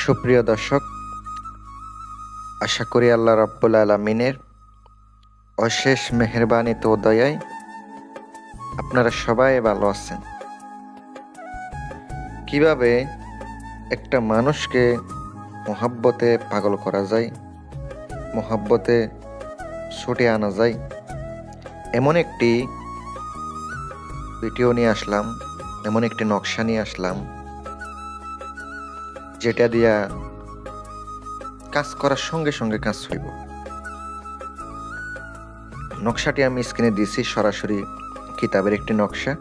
সুপ্রিয় দর্শক, আশা করি আল্লাহ রাব্বুল আলামিনের অশেষ মেহেরবানিতে ও দয়ায় আপনারা সবাই ভালো আছেন। কিভাবে একটা মানুষকে মহাব্বতে পাগল করা যায়, মহাব্বতে ছুটে আনা যায়, এমন একটি ভিডিও নিয়ে আসলাম, এমন একটি নকশা নিয়ে আসলাম, যেটা দিয়া কাজ করার সঙ্গে সঙ্গে কাজ হইব। নকশাটি আমি স্ক্রিনে দিয়েছি, সরাসরি কিতাবের একটি নকশা,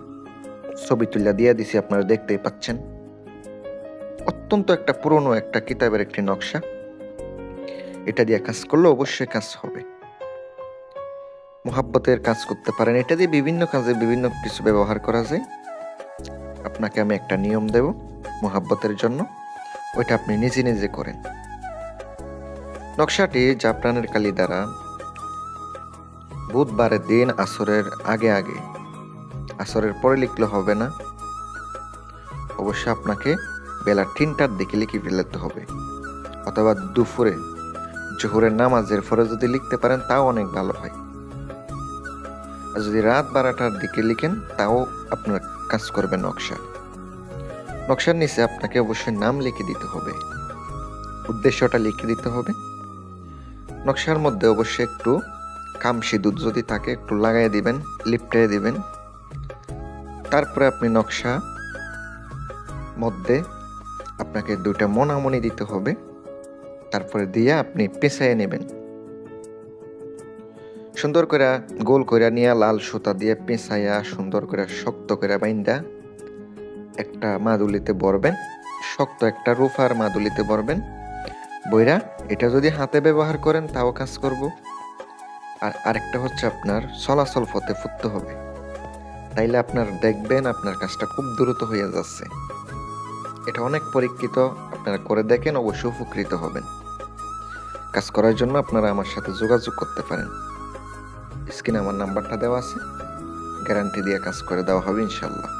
ছবি তুলে দিয়ে দিছি, আপনারা দেখতেই পাচ্ছেন। অত্যন্ত একটা পুরনো একটা কিতাবের একটি নকশা। এটা দিয়ে কাজ করলে অবশ্যই কাজ হবে। মোহাব্বতের কাজ করতে পারেন, এটা দিয়ে বিভিন্ন কাজে বিভিন্ন কিছু ব্যবহার করা যায়। আপনাকে আমি একটা নিয়ম দেব মোহাব্বতের জন্য, ওইটা আপনি নিজে নিজে করেন। নকশাটি জাফরানের কালি দ্বারা বুধবারের দিন আসরের আগে, আসরের পরে লিখলে হবে না, অবশ্যই আপনাকে বেলা 3টার দিকে লিখে ফেলতে হবে, অথবা দুপুরে জোহরের নামাজের পরে যদি লিখতে পারেন তাও অনেক ভালো হয়। আর যদি রাত 12টার দিকে লিখেন তাও আপনার কাজ করবে। নকশার নিচে আপনাকে অবশ্যই নাম লিখে দিতে হবে, উদ্দেশ্যটা লিখে দিতে হবে। নকশার মধ্যে অবশ্যই একটু কামসি দুধ যদি থাকে একটু লাগাই দিবেন, লিপটে দিবেন। তারপরে আপনি নকশা মধ্যে আপনাকে 2টা মনামনি দিতে হবে, তারপরে দিয়ে আপনি পেঁচাইয়ে নেবেন। সুন্দর করে গোল করে নিয়ে লাল সুতা দিয়ে পেঁচাইয়া সুন্দর করে শক্ত করে বাইন্দা একটা মাদুলিতে বরবেন, শক্ত একটা রুফার মাদুলিতে বরবেন। বইরা এটা যদি হাতে ব্যবহার করেন তাও কাজ করব। আর আরেকটা হচ্ছে আপনার চলাচল পথে ফুটতে হবে, তাইলে আপনার দেখবেন আপনার কাজটা খুব দ্রুত হয়ে যাচ্ছে। এটা অনেক পরীক্ষিত, আপনারা করে দেখেন, অবশ্যই উপকৃত হবেন। কাজ করার জন্য আপনারা আমার সাথে যোগাযোগ করতে পারেন। স্ক্রিনে আমার নাম্বারটা দেওয়া আছে, গ্যারান্টি দিয়ে কাজ করে দেওয়া হবে ইনশাল্লাহ।